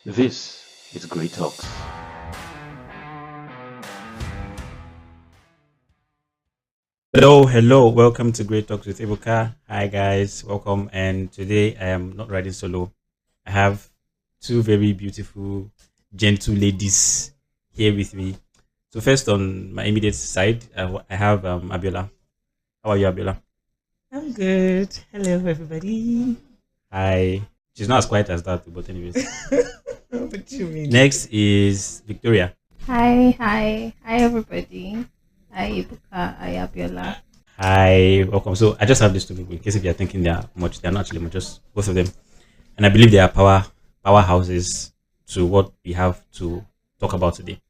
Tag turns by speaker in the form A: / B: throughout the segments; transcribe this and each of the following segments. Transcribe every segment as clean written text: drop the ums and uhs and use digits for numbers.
A: This is Great Talks. Hello. Welcome to Great Talks with Ebuka. Hi, guys. Welcome. And today I am not riding solo. I have two very beautiful, gentle ladies here with me. So, first on my immediate side, I have Abiola. How are you, Abiola?
B: I'm good. Hello, everybody.
A: Hi. She's not as quiet as that, but anyways.
B: What do you mean?
A: Next is Victoria.
C: Hi, everybody. Hi, Ebuka. Hi, Abiola.
A: Hi, welcome. So I just have these two people in case if you're thinking they are much, they're not actually much, just both of them. And I believe they are powerhouses to what we have to talk about today.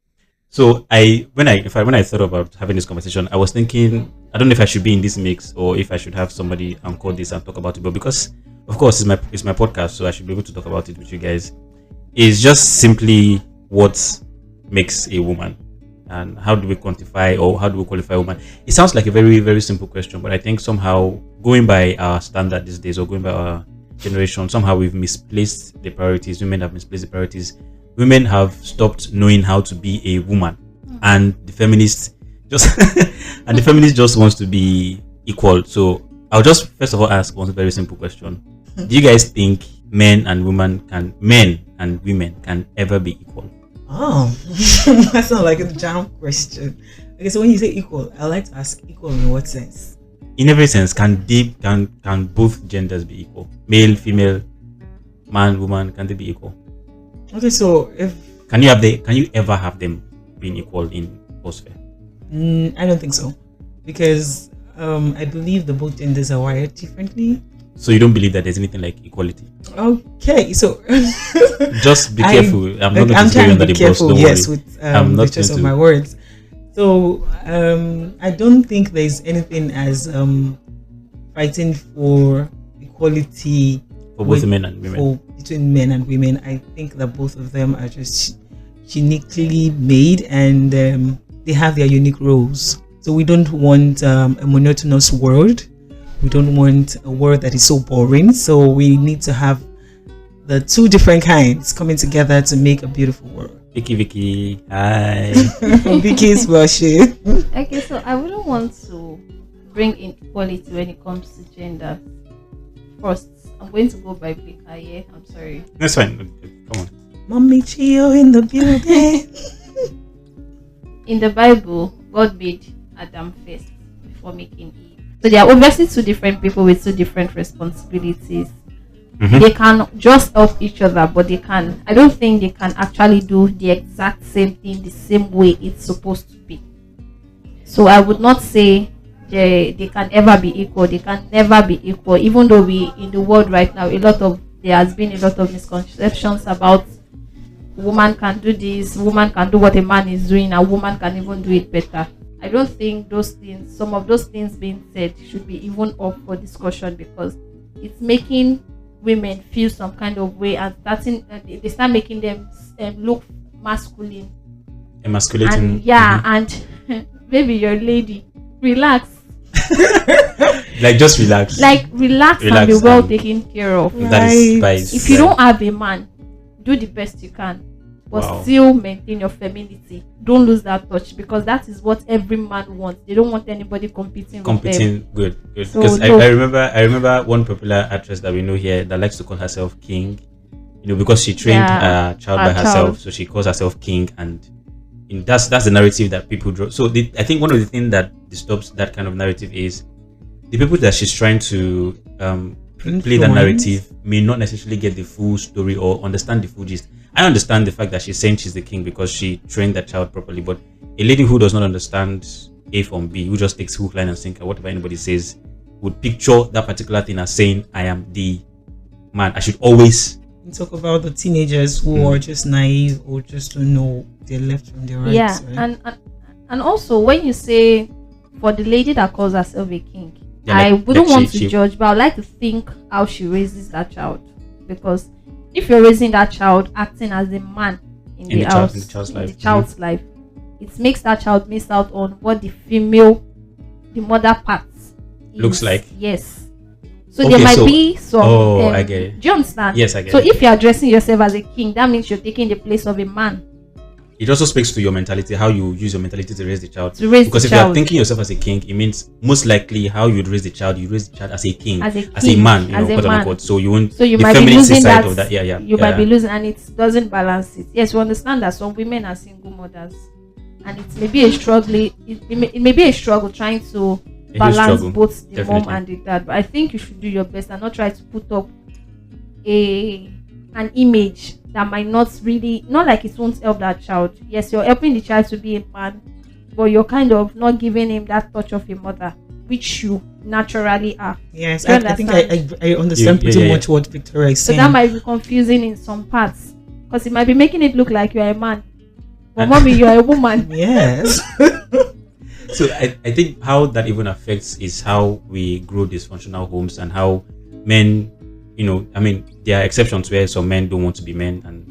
A: So when I thought about having this conversation, I was thinking I don't know if I should be in this mix or if I should have somebody anchor this and talk about it. But because of course it's my podcast, so I should be able to talk about it with you guys. It's just simply what makes a woman and how do we quantify or how do we qualify a woman. It sounds like a very, very simple question, but I think somehow going by our standard these days or going by our generation, somehow we've misplaced the priorities. Women have misplaced the priorities. Women have stopped knowing how to be a woman, and the feminists just and the feminist just wants to be equal. So I'll just first of all ask one very simple question: do you guys think men and women can ever be equal?
B: Oh, that's not like a jam question. Okay, so when you say equal, I like to ask equal in what sense?
A: In every sense, can both genders be equal? Male, female, man, woman, can they be equal?
B: Okay, so if
A: can you ever have them being equal in sphere?
B: I don't think so, because I believe the both genders are wired differently.
A: So you don't believe that there's anything like equality?
B: Okay, so
A: just be careful. I'm not going
B: I'm
A: to
B: trying to
A: under
B: be
A: the
B: careful.
A: bus.
B: Yes, with the choice of my words. So I don't think there's anything as fighting for equality
A: for both men and women.
B: Between men and women. I think that both of them are just uniquely made, and they have their unique roles. So we don't want a monotonous world. We don't want a world that is so boring. So we need to have the two different kinds coming together to make a beautiful world.
A: Vicky, hi.
B: Vicky's blushing.
C: Okay, so I wouldn't want to bring inequality when it comes to gender. First, I'm going to go by Ebuka here. I'm sorry.
A: That's fine. Come on.
B: Mommy Chio in the building.
C: In the Bible, God made Adam first before making Eve. So they are obviously two different people with two different responsibilities. Mm-hmm. They can just help each other, but I don't think they can actually do the exact same thing the same way it's supposed to be. So I would not say they can ever be equal. They can never be equal, even though in the world right now there has been a lot of misconceptions about woman can do this, woman can do what a man is doing, a woman can even do it better. I don't think some of those things being said should be even up for discussion, because it's making women feel some kind of way and they start making them look masculine.
A: Emasculating.
C: And maybe your lady, relax.
A: Just relax.
C: Relax and be well taken care of.
B: Right.
A: That is spice.
C: If you don't have a man, do the best you can, but still maintain your femininity. Don't lose that touch, because that is what every man wants. They don't want anybody competing with them.
A: Good.
C: So,
A: because I remember one popular actress that we know here that likes to call herself King. Because she trained a child by herself, so she calls herself King, and that's the narrative that people draw. So I think one of the things that disturbs that kind of narrative is the people that she's trying to play that narrative may not necessarily get the full story or understand the full gist. I understand the fact that she's saying she's the king because she trained that child properly, but a lady who does not understand A from B, who just takes hook, line, and sinker, whatever anybody says, would picture that particular thing as saying, I am the man. I should always
B: talk about the teenagers who are just naive or just don't know their left from their right.
C: Yeah,
B: right?
C: And also when you say for the lady that calls herself a king, I wouldn't want to judge, but I'd like to think how she raises that child, because if you're raising that child acting as a man in the child's life, it makes that child miss out on what the mother part
A: looks like.
C: Yes. So
A: Okay,
C: there might
A: so-
C: be some.
A: I get it.
C: Do you understand?
A: Yes, I get
C: So
A: it.
C: if you are addressing yourself as a king, that means you're taking the place of a man
A: It also speaks to your mentality, how you use your mentality to raise the child.
C: to raise
A: Because
C: the
A: if you are
C: child.
A: thinking yourself as a king, it means most likely how you raise the child, you raise the child as a king,
C: As a
A: as a
C: king,
A: man,
C: as a
A: quote
C: man.
A: unquote. So you won't.
C: So you
A: the
C: might be
A: feminine
C: losing
A: side
C: that.
A: of that. Yeah.
C: You might be losing, and it doesn't balance it. Yes, we understand that some women are single mothers, and it may be a struggle. It may be a struggle trying to
A: huge
C: balance
A: struggle,
C: both the mom
A: definitely.
C: and the dad. But I think you should do your best and not try to put up an image that might not like it won't help that child. Yes, you're helping the child to be a man, but you're kind of not giving him that touch of a mother, which you naturally are.
B: Yes,
C: Do you
B: I think
C: understand?
B: I understand pretty much what Victoria is
C: So
B: saying.
C: that might be confusing in some parts, because it might be making it look like you're a man, but mommy, you're a woman.
B: Yes.
A: So I think how that even affects is how we grow dysfunctional homes and how men, I mean, there are exceptions where some men don't want to be men, and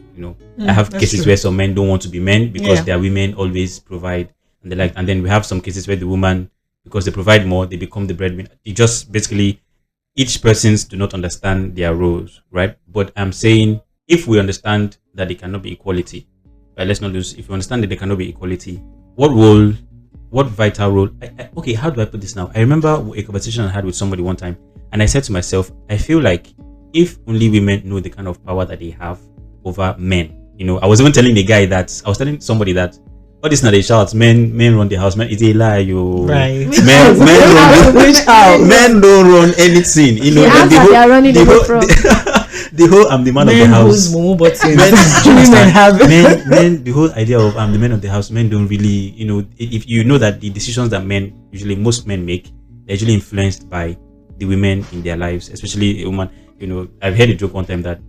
A: I have
B: that's
A: cases
B: true.
A: where some men don't want to be men because
B: Yeah.
A: their women always provide and they like, and then we have some cases where the woman, because they provide more, they become the breadwinner. It just basically each persons do not understand their roles, right? But I'm saying if we understand that there cannot be equality, right, let's not lose. If we understand that there cannot be equality, what vital role? Okay, how do I put this now? I remember a conversation I had with somebody one time, and I said to myself, I feel like if only women know the kind of power that they have over men, I was even telling the guy that I was telling somebody that all this not a shout, men run the house, man, it's a lie, you
B: Right.
A: men don't run anything,
C: The house that they are running away from.
A: the whole I'm the man of the
B: Men
A: house.
B: whose moo buttons
A: Men,
B: women have.
A: men, the whole idea of I'm the man of the house, men don't really, if you know that the decisions that most men make, they're usually influenced by the women in their lives, especially a woman. I've heard a joke one time that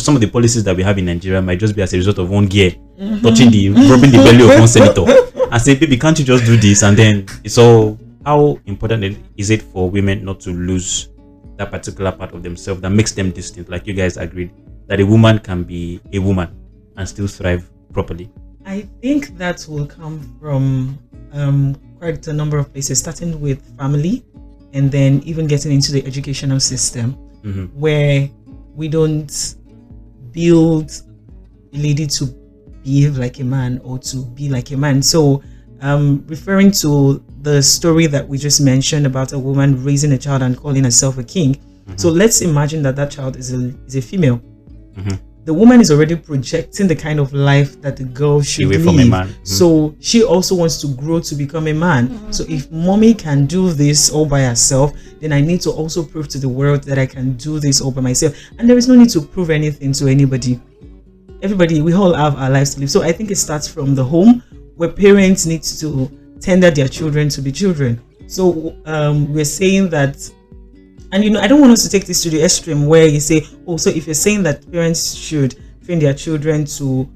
A: some of the policies that we have in Nigeria might just be as a result of one gear rubbing the belly of one senator and say, baby, can't you just do this? And then it's all, how important is it for women not to lose that particular part of themselves that makes them distinct? Like you guys agreed that a woman can be a woman and still thrive properly.
B: I think that will come from quite a number of places, starting with family and then even getting into the educational system, where we don't build a lady to behave like a man or to be like a man. So referring to the story that we just mentioned about a woman raising a child and calling herself a king. So let's imagine that child is a female. The woman is already projecting the kind of life that the girl should
A: Away
B: live.
A: from a man.
B: So she also wants to grow to become a man. So if mommy can do this all by herself, then I need to also prove to the world that I can do this all by myself. And there is no need to prove anything to anybody. Everybody, we all have our lives to live. So I think it starts from the home, where parents need to tender their children to be children. So we're saying that, and I don't want us to take this to the extreme where you say, oh, so if you're saying that parents should train their children to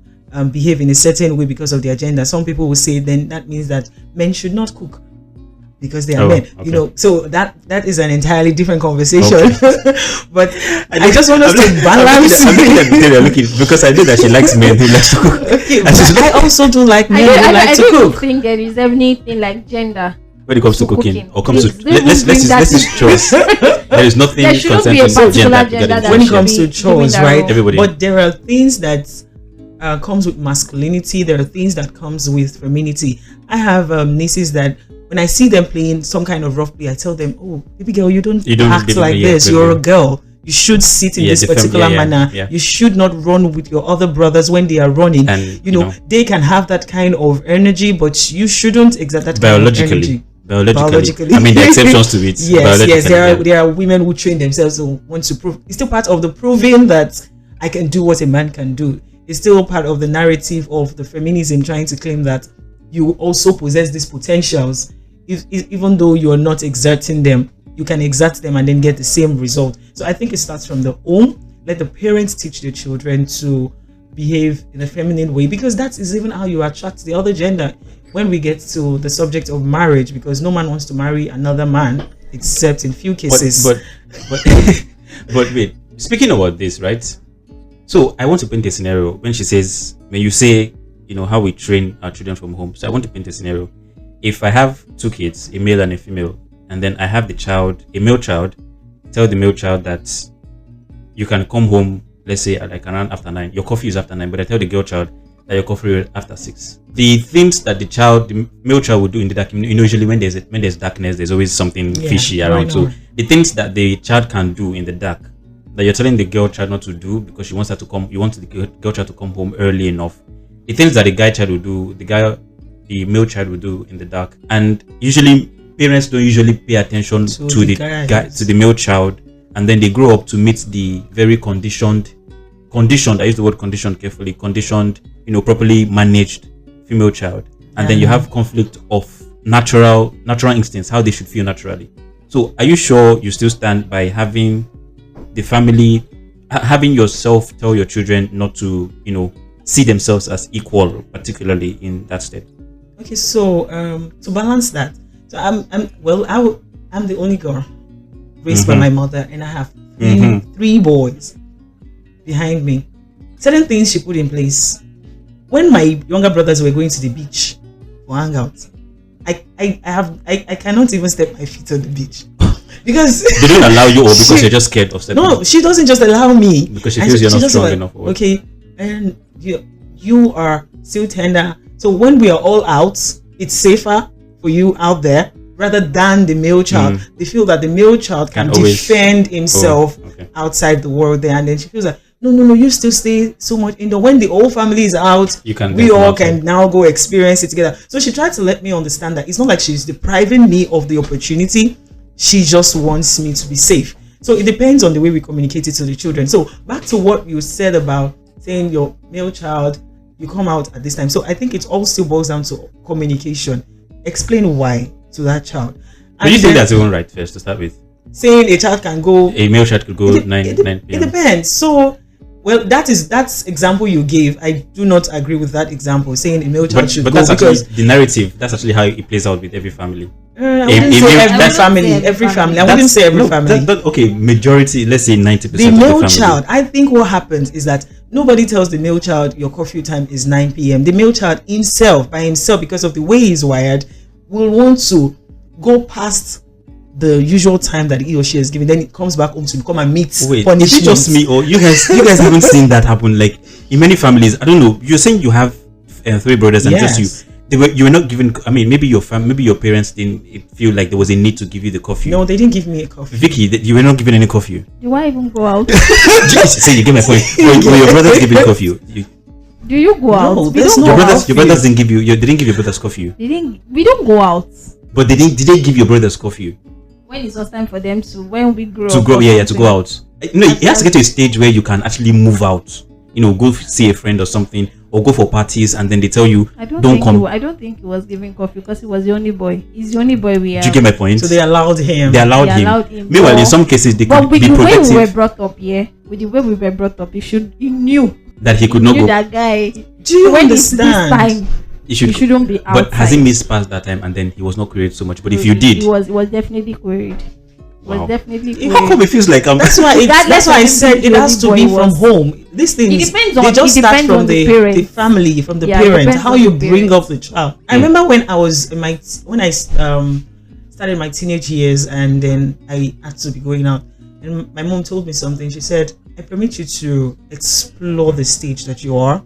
B: behave in a certain way because of their gender, some people will say then that means that men should not cook because they are men.
A: Okay.
B: So that is an entirely different conversation. But I just want us to balance.
A: I'm looking because I know that she likes men who likes to cook.
B: Okay, but I also do like men who like to
C: I don't
B: cook.
C: think there is anything like gender
A: When it comes to cooking or comes to
C: Please,
A: let's use chores. There is nothing
C: There shouldn't be a
A: concerning
C: particular
A: gender
C: gender
A: regarding
C: that
B: When it
C: should
B: comes
C: be
B: to
C: doing
B: chores,
C: that
B: right?
C: role.
A: Everybody.
B: But there are things that comes with masculinity. There are things that comes with femininity. I have nieces that when I see them playing some kind of rough play, I tell them, "Oh, baby girl, you don't act
A: baby,
B: like
A: yeah,
B: this.
A: baby.
B: You're a girl. You should sit in this particular manner.
A: Yeah.
B: You should not run with your other brothers when they are running.
A: And,
B: they can have that kind of energy, but you shouldn't exert that kind of energy."
A: Biologically. I mean, there are exceptions to it.
B: Yes. There are women who train themselves who want to prove. It's still part of the proving that I can do what a man can do. It's still part of the narrative of the feminism trying to claim that you also possess these potentials. Even though you're not exerting them, you can exert them and then get the same result. So I think it starts from the home. Let the parents teach their children to behave in a feminine way, because that is even how you attract the other gender. When we get to the subject of marriage, because no man wants to marry another man except in few cases.
A: But wait, speaking about this, right? So I want to paint a scenario when you say, how we train our children from home. So I want to paint a scenario. If I have two kids, a male and a female, and then I have a male child, tell the male child that you can come home, let's say like around after 9. Your curfew is after 9, but I tell the girl child that your curfew is after 6. The things that the male child will do in the dark, usually when there's darkness, there's always something fishy around. So the things that the child can do in the dark that you're telling the girl child not to do because you want the girl child to come home early enough. The things that the guy child will do, the male child will do in the dark, and usually parents don't usually pay attention to the male child, and then they grow up to meet the very conditioned. I use the word conditioned carefully. Conditioned, properly managed female child, and then you have conflict of natural instincts, how they should feel naturally. So, are you sure you still stand by having the family, having yourself tell your children not to, see themselves as equal, particularly in that state?
B: Okay, so to balance that, so I'm the only girl raised by my mother, and I have three boys behind me. Certain things she put in place. When my younger brothers were going to the beach for hangouts, I cannot even step my feet on the beach because
A: they don't allow you, or because you're just scared of stepping.
B: No, she doesn't just allow me
A: because she feels you're not strong enough.
B: Okay, and you are still tender. So when we are all out, it's safer for you out there rather than the male child. They feel that the male child can defend himself outside the world there, and then she feels like, no, you still stay so much indoor. When the whole family is out, we all can now go experience it together. So she tried to let me understand that it's not like she's depriving me of the opportunity. She just wants me to be safe. So it depends on the way we communicate it to the children. So back to what you said about saying your male child, you come out at this time. So I think it all still boils down to communication. Explain why to that child.
A: But you think that's even right first to start with?
B: Saying a male child could go 9 p.m. It depends. So, well, that's example you gave. I do not agree with that example. Saying a male child should go,
A: that's actually the narrative. That's actually how it plays out with every family.
B: I wouldn't say every family. I wouldn't say every family.
A: Okay, majority. Let's say 90%.
B: The male child. I think what happens is that nobody tells the male child your curfew time is 9 p.m. The male child by himself, because of the way he's wired, will want to go past the usual time that he or she has given. Then it comes back home to come and meet punishment.
A: Is it just me, or you guys haven't seen that happen? Like in many families, I don't know. You're saying you have 3 brothers and just you. You were not given. I mean, maybe your parents didn't feel like there was a need to give you the curfew.
B: No, they didn't give me a curfew.
A: Vicky, you were not given any curfew.
C: Do I even go out?
A: Say you get my point. Were your brothers given curfew?
C: Do you go out?
A: Your brothers didn't give you. They didn't give your brothers curfew.
C: We don't go out.
A: But did they give your brothers curfew?
C: When it's time for them to, when we grow
A: to
C: up,
A: grow, to go out. No, it has to get to a stage where you can actually move out. Go see a friend or something, or go for parties, and then they tell you, don't come.
C: I don't think he was giving coffee because he was the only boy. He's the only boy we have.
A: Do you get my point?
B: So they allowed him.
A: Meanwhile, in some cases, they could be protective.
C: With the way we were brought up, he knew
A: that he could not go.
C: That guy.
B: Do you understand?
C: He shouldn't be outside.
A: But has he missed past that time, and then he was not queried so much? But if you did,
C: he was definitely queried.
A: How come it feels like
B: that's why I said it has to be from home. These things they just start from the family, from the parents, how you bring up the child. I remember when I was when I started my teenage years, and then I had to be going out, and my mom told me something. She said, I permit you to explore the stage that you are,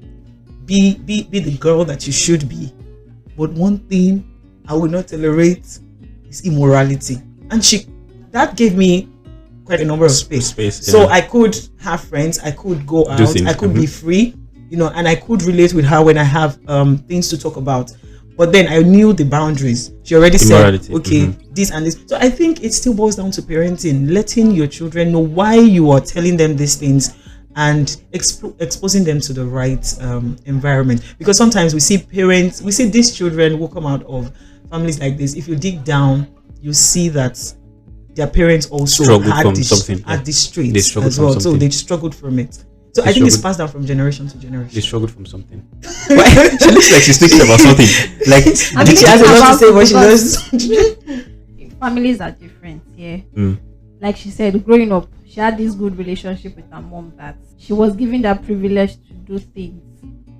B: be the girl that you should be, but one thing I will not tolerate is immorality. And that gave me quite a number of space. So I could have friends, I could go out, I could be free, and I could relate with her when I have things to talk about. But then I knew the boundaries. She already said, okay, this and this. So I think it still boils down to parenting, letting your children know why you are telling them these things, and exposing them to the right environment. Because sometimes we see these children who come out of families like this. If you dig down, you see that their parents also had this trait as well. So they struggled from it. So I think it's passed down from generation to generation.
A: They struggled from something. She looks like she's thinking about something. Like
B: she has a lot to say what she does.
C: Families are different, Like she said, growing up, she had this good relationship with her mom that she was given that privilege to do things,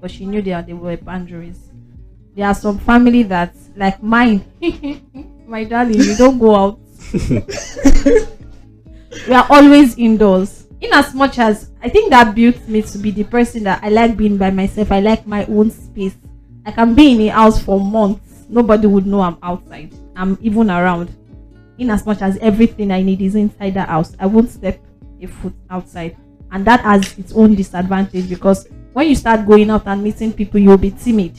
C: but she knew there were boundaries. There are some family that, like mine, my darling, you don't go out. we are always indoors. In as much as I think that built me to be the person that I like being by myself. I like my own space. I can be in a house for months. Nobody would know I'm outside. I'm even around. In as much as everything I need is inside the house, I won't step a foot outside. And that has its own disadvantage, because when you start going out and meeting people, you'll be timid.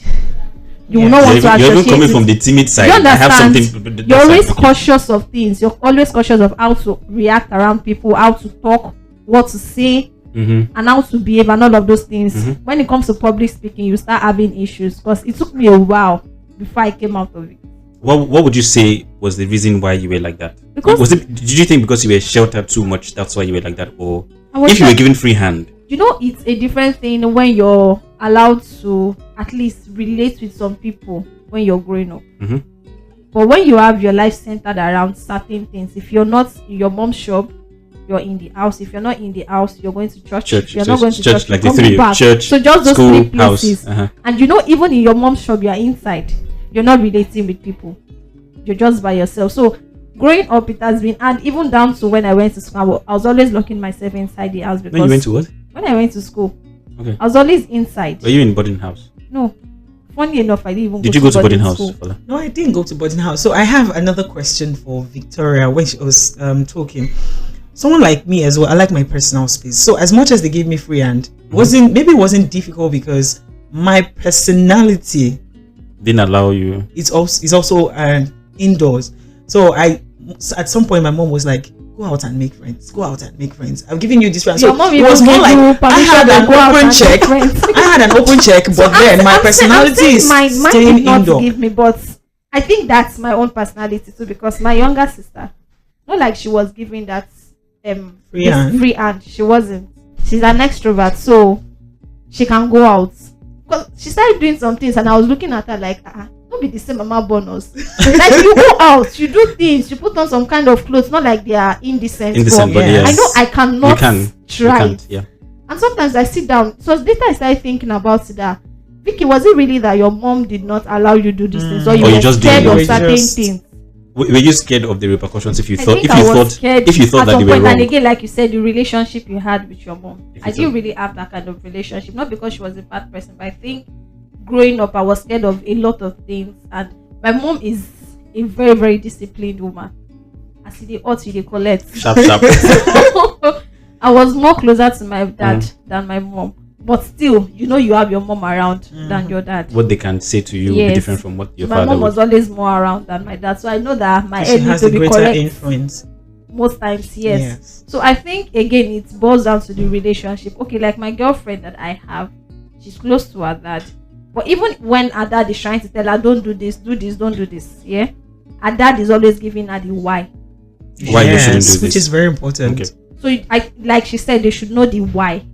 C: You will not want to associate.
A: You're even coming from the timid side.
C: You understand?
A: I have something.
C: You're always cautious of things. You're always cautious of how to react around people, how to talk, what to say, and how to behave, and all of those things. When it comes to public speaking, you start having issues, because it took me a while before I came out of it.
A: What would you say was the reason why you were like that?
C: Because
A: did you think because you were sheltered too much, that's why you were like that, or if you were given free hand?
C: You know, it's a different thing when you're allowed to at least relate with some people when you're growing up. But when you have your life centered around certain things, if you're not in your mom's shop, you're in the house. If you're not in the house, you're going to church. If you're not going to church,
A: like the three, church,
C: so just those
A: school,
C: three places. And you know, even in your mom's shop, you're inside. You're not relating with people. You're just by yourself. So growing up, it has been, and even down to when I went to school, I was always locking myself inside the house. Because
A: when you went to what?
C: When I went to school,
A: okay,
C: I was always inside.
A: Were you in boarding house?
C: No. Funny enough, I didn't even.
A: Did you go to boarding house?
B: No, I didn't go to boarding house. So I have another question for Victoria when she was talking. Someone like me as well, I like my personal space. So as much as they gave me free hand, it wasn't difficult because my personality
A: didn't allow you.
B: It's also indoors. So at some point my mom was like, go out and make friends. I'm giving you this friend. So it was more like I had an open check. But then my personality is staying indoor.
C: Give me, but I think that's my own personality too, because my younger sister, not like she was giving that free hand. She wasn't. She's an extrovert, so she can go out. Because she started doing some things, and I was looking at her like, don't be the same mama bonus. Like, you go out, you do things, you put on some kind of clothes, not like they are indecent.
A: But yes.
C: I know I cannot try it.
A: Yeah.
C: And sometimes I sit down. So later I started thinking about it, that Vicky, was it really that your mom did not allow you to do these things, or you were scared of certain things?
A: Were you scared of the repercussions if you thought
C: that
A: they were wrong?
C: And again, like you said, the relationship you had with your mom, I didn't really have that kind of relationship. Not because she was a bad person, but I think growing up I was scared of a lot of things. And my mom is a very, very disciplined woman. As they ought to collect.
A: Sharp.
C: I was more closer to my dad than my mom. But still, you know, you have your mom around than your dad.
A: What they can say to you will be different from what your
C: my
A: father
C: mom was
A: would.
C: always more around than my dad. So I know that my head needs
B: has
C: to
B: a
C: be
B: greater
C: correct.
B: Influence.
C: Most times, yes. So I think, again, it boils down to the relationship. Okay, like my girlfriend that I have, she's close to her dad. But even when her dad is trying to tell her, don't do this, don't do this, yeah? Her dad is always giving her the why.
A: Why you shouldn't do this.
B: Which is very important.
A: Okay.
C: So, like she said, they should know the why.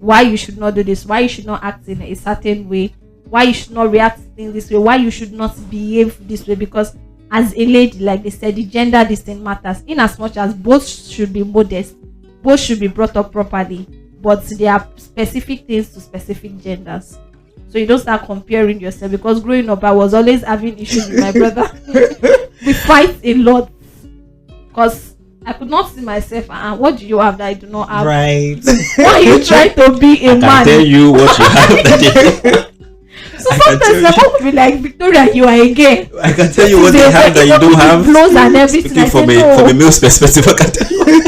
C: Why you should not do this, why you should not act in a certain way, why you should not react in this way, why you should not behave this way. Because as a lady, like they said, the gender this thing matters, in as much as both should be modest, both should be brought up properly, but there are specific things to specific genders. So you don't start comparing yourself, because growing up I was always having issues with my brother. We fight a lot because I could not see myself. What do you have that I do not have?
B: Right.
C: Why are you trying to be a man?
A: I can tell you what you have.
C: So sometimes my mom will be like, Victoria, you are a gay.
A: I can tell you what they have that you don't have.
C: Clothes and everything.
A: Speaking from a male's perspective, I can tell you.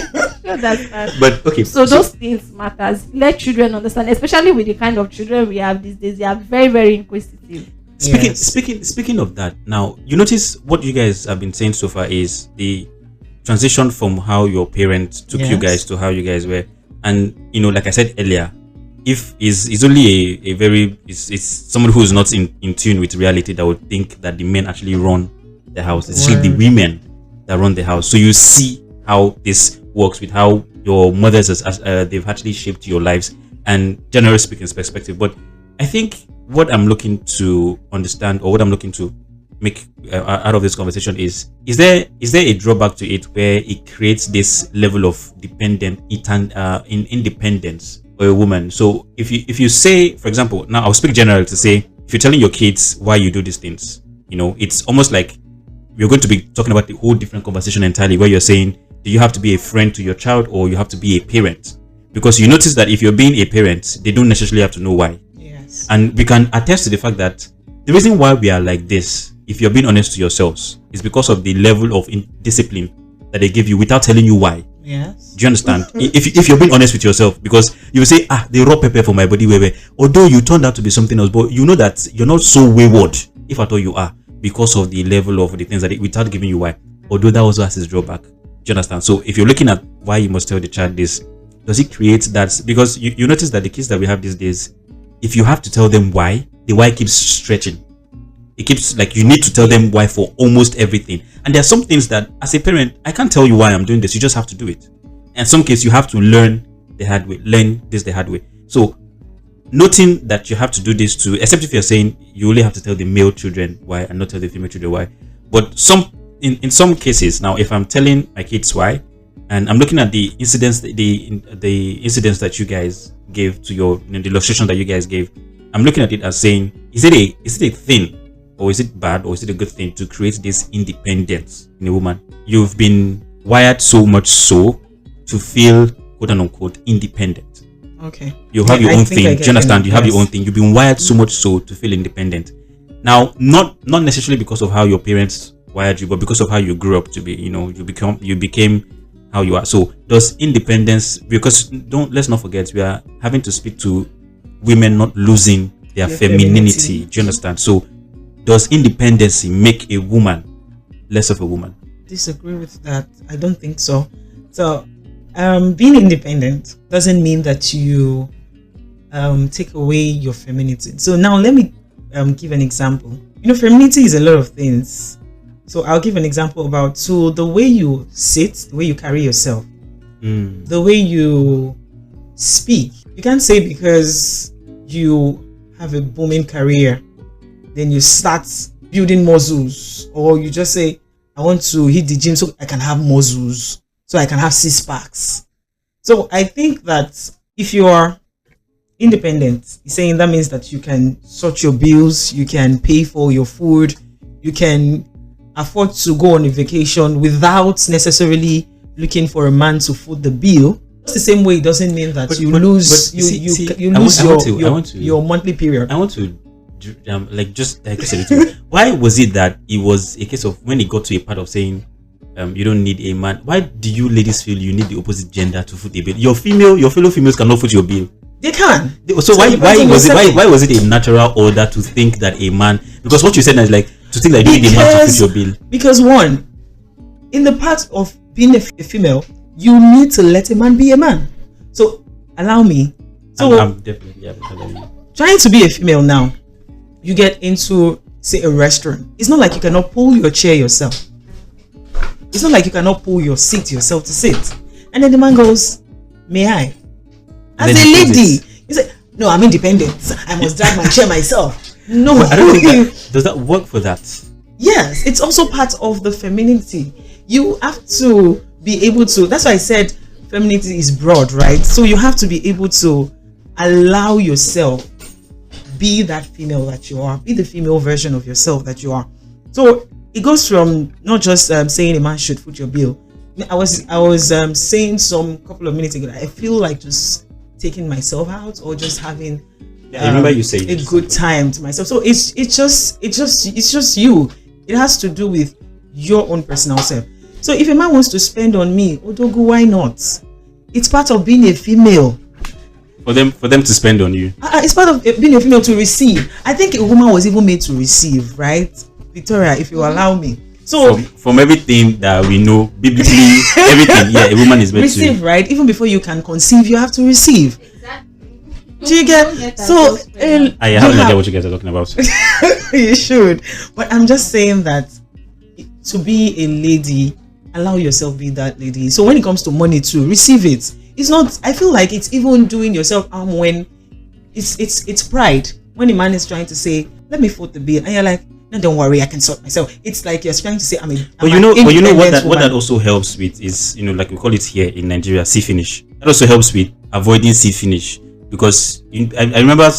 C: Understand.
A: But okay.
C: So those things matters. Let children understand, especially with the kind of children we have these days. They are very, very inquisitive.
A: Speaking of that, now you notice what you guys have been saying so far is the transition from how your parents took you guys to how you guys were. And you know, like I said earlier, if is only a very it's someone who's not in tune with reality that would think that the men actually run the house. It's actually the women that run the house. So you see how this works with how your mothers they've actually shaped your lives, and generally speaking perspective. But I think what I'm looking to understand, or what I'm looking to make out of this conversation is there a drawback to it where it creates this level of independence for a woman? So if you say, for example, now I'll speak generally to say, if you're telling your kids why you do these things, you know, it's almost like we're going to be talking about the whole different conversation entirely, where you're saying do you have to be a friend to your child, or you have to be a parent? Because you notice that if you're being a parent, they don't necessarily have to know why.
B: Yes.
A: And we can attest to the fact that the reason why we are like this, if you're being honest to yourselves, is because of the level of discipline that they give you without telling you why.
B: Yes.
A: Do you understand? if you're being honest with yourself, because you say, they raw pepper for my body, although you turned out to be something else, but you know that you're not so wayward, if at all you are, because of the level of the things that without giving you why. Although that also has its drawback. Do you understand? So if you're looking at why you must tell the child this, does it create that? Because you notice that the kids that we have these days, if you have to tell them why, the why keeps stretching. It keeps like you need to tell them why for almost everything. And there are some things that as a parent, I can't tell you why I'm doing this. You just have to do it. And some cases you have to learn the hard way. Learn this the hard way. So noting that you have to do this too, except if you're saying you only have to tell the male children why and not tell the female children why. But in some cases, now if I'm telling my kids why, and I'm looking at the incidents, the incidents that you guys gave to your, the illustration that you guys gave, I'm looking at it as saying, is it a thing, or is it bad, or is it a good thing to create this independence in a woman? You've been wired so much so to feel quote unquote independent.
B: Okay.
A: You have your own thing. Do you understand? You have
B: yes.
A: your own thing. You've been wired so much so to feel independent. Now, not necessarily because of how your parents wired you, but because of how you grew up to be. You became how you are. So does independence, because let's not forget, we are having to speak to women not losing their femininity. Do you understand? So does independence make a woman less of a woman?
B: Disagree with that. I don't think so. So being independent doesn't mean that you take away your femininity. So now let me give an example. Femininity is a lot of things. So I'll give an example about the way you sit, the way you carry yourself, the way you speak. You can't say because you have a booming career, then you start building muscles, or you just say, I want to hit the gym so I can have muscles, so I can have 6 packs. So I think that if you are independent, saying that means that you can sort your bills, you can pay for your food, you can afford to go on a vacation without necessarily looking for a man to foot the bill. It's the same way. It doesn't mean that you lose your monthly period.
A: I want to why was it that it was a case of when it got to a part of saying you don't need a man? Why do you ladies feel you need the opposite gender to foot a bill? Your fellow females cannot foot your bill.
B: They can.
A: So why was it a natural order to think that a man? Because what you said is like to think that you need a man to foot your bill.
B: Because one, in the part of being a female, you need to let a man be a man. So allow me. So
A: I'm definitely
B: trying to be a female now, you get into say a restaurant. It's not like you cannot pull your chair yourself. It's not like you cannot pull your seat yourself to sit. And then the man goes, may I? As a lady, you say, no, I'm independent. I must drag my chair myself. No,
A: I don't think does that work for that?
B: Yes, it's also part of the femininity. You have to be able to, that's why I said femininity is broad, right? So you have to be able to allow yourself be that female that you are, be the female version of yourself that you are. So it goes from not just saying a man should foot your bill. I was saying some couple of minutes ago, I feel like just taking myself out or just having
A: I remember you saying
B: a good time to myself. So it's just you. It has to do with your own personal self. So if a man wants to spend on me, Odogu, why not? It's part of being a female.
A: For them to spend on you.
B: It's part of being a female to receive. I think a woman was even made to receive, right? Victoria, if you allow me. So
A: from everything that we know, biblically, everything, a woman is meant to
B: receive, right? Even before you can conceive, you have to receive. Exactly. Do you get? So
A: I have no idea what you guys are talking about.
B: You should, but I'm just saying that to be a lady, allow yourself be that lady. So when it comes to money too, receive it. It's not. I feel like it's even doing yourself harm when it's pride. When a man is trying to say, "Let me foot the bill," and you're like, "No, don't worry, I can sort myself." It's like you're trying to say, But you know what that also helps with is, like we call it here in Nigeria, C finish. That also helps with avoiding C finish, because I remember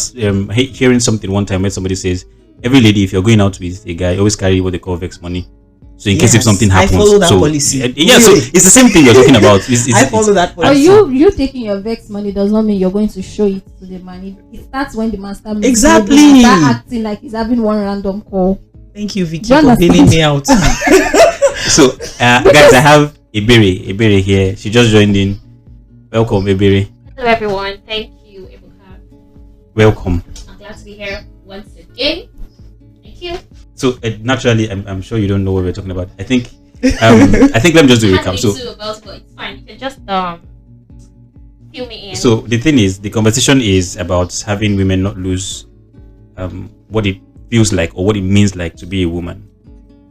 B: hearing something one time where somebody says, every lady, if you're going out with a guy, always carry what they call vex money.
A: So in case if something happens,
B: I follow that
A: so
B: policy.
A: Yeah, so it's the same thing you're talking about.
B: I follow that
D: But
B: policy.
D: you taking your vex money does not mean you're going to show it to the man. It starts when the man starts
B: Exactly.
D: start acting like he's having one random call.
B: Thank you, Vicky,
D: Do you
B: for
D: understand?
B: bailing me out.
A: So guys, I have Ebere here. She just joined in. Welcome, Ebere.
E: Hello everyone, thank you, Ebuka.
A: Welcome.
E: I'm glad to be here once again. Thank you.
A: So naturally, I'm sure you don't know what we're talking about. I think let me just do a recap. So
E: About, but it's fine. You can just fill me in.
A: So the thing is, the conversation is about having women not lose what it feels like or what it means like to be a woman.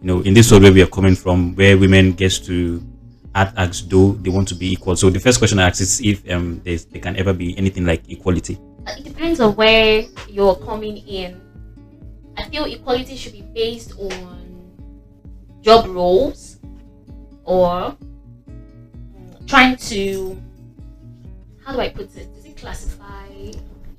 A: You know, in this world where we are coming from, where women gets to act as though they want to be equal. So the first question I ask is if there can ever be anything like equality.
E: It depends on where you're coming in. I feel equality should be based on job roles or trying to, how do I put it? Does it classify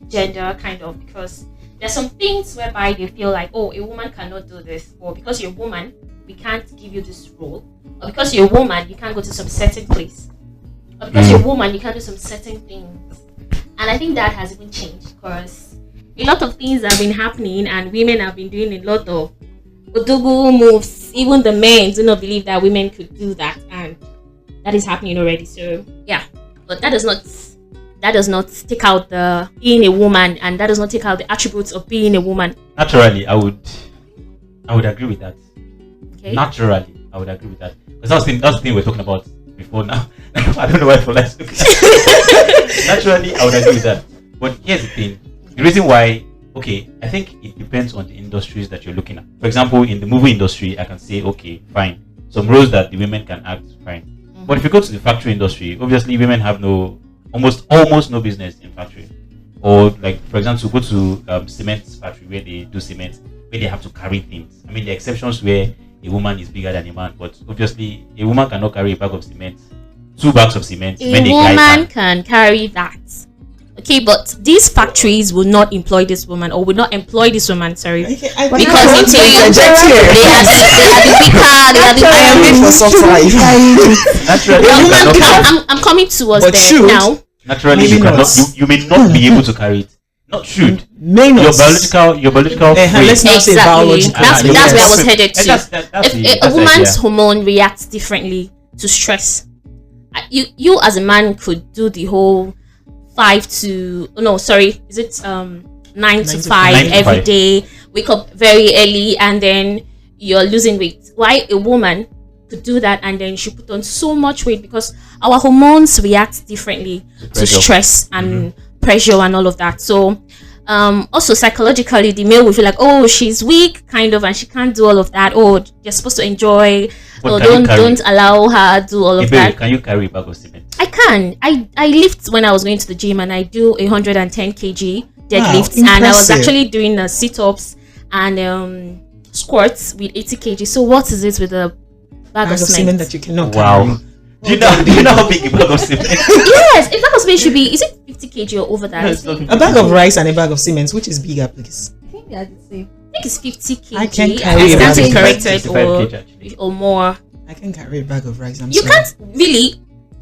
E: gender kind of? Because there's some things whereby they feel like, oh, a woman cannot do this, or because you're a woman, we can't give you this role, or because you're a woman, you can't go to some certain place, or because you're a woman, you can't do some certain things. And I think that has even changed because a lot of things have been happening and women have been doing a lot of odogo moves. Even the men do not believe that women could do that, and that is happening already. So yeah, but that does not take out the being a woman, and that does not take out the attributes of being a woman.
A: Naturally, I would agree with that.
E: Okay.
A: Naturally, I would agree with that because that's the thing we're talking about before now. I don't know why for last. Naturally, I would agree with that. But here's the thing: the reason why. Okay, I think it depends on the industries that you're looking at. For example, in the movie industry, I can say, okay, fine, some roles that the women can act, fine. Mm-hmm. But if you go to the factory industry, obviously women have almost no business in factory. Or like, for example, go to cement factory where they do cement, where they have to carry things. I mean, the exceptions where a woman is bigger than a man, but obviously a woman cannot carry a bag of cement, 2 bags of cement.
E: A woman can carry that. Okay, but these factories will not employ this woman, or will not employ this woman. Sorry,
B: Okay,
E: because in theory they are the weaker. They are the
B: I am made for surprise.
A: Naturally,
E: I'm coming towards
B: But
E: there
B: should.
E: now.
A: naturally
B: Maybe
A: you cannot.
B: not.
A: You may not be able to carry it. Not should.
B: May not.
A: Your biological
B: let's not say
E: Exactly.
B: biological.
E: That's where I was
A: Yes.
E: headed to.
A: That's
E: If a woman's hormone reacts differently to stress, you as a man could do the whole 9 to 5 every day, wake up very early, and then you're losing weight. Why a woman could do that and then she put on so much weight? Because our hormones react differently to stress and pressure and all of that. So also psychologically, the male will feel like, oh, she's weak kind of, and she can't do all of that. Oh, you're supposed to enjoy.
A: But
E: Oh,
A: can you
E: don't allow her do all of that.
A: Can you carry a bag of cement?
E: I can. I lift when I was going to the gym, and I do 110 kg deadlifts, and I was
B: impressive.
E: actually doing sit-ups and squats with 80 kg. So what is it with a bag of cement?
B: that you cannot
A: Wow.
B: carry.
A: Do you know how big a bag of cement?
E: Yes, if bag of cement should be, is it 50 kg or over that?
A: No,
E: I
A: it's not
E: think
B: A bag of rice and a bag of cement, which is bigger, please?
D: I think they are the same.
E: it's 50 kg.
B: I can
E: I
B: carry a
E: stand
B: bag
E: to be
B: of
E: corrected
A: 65 kg actually.
E: or more.
B: I can carry a bag of rice. I'm
E: You
B: sorry.
E: can't really.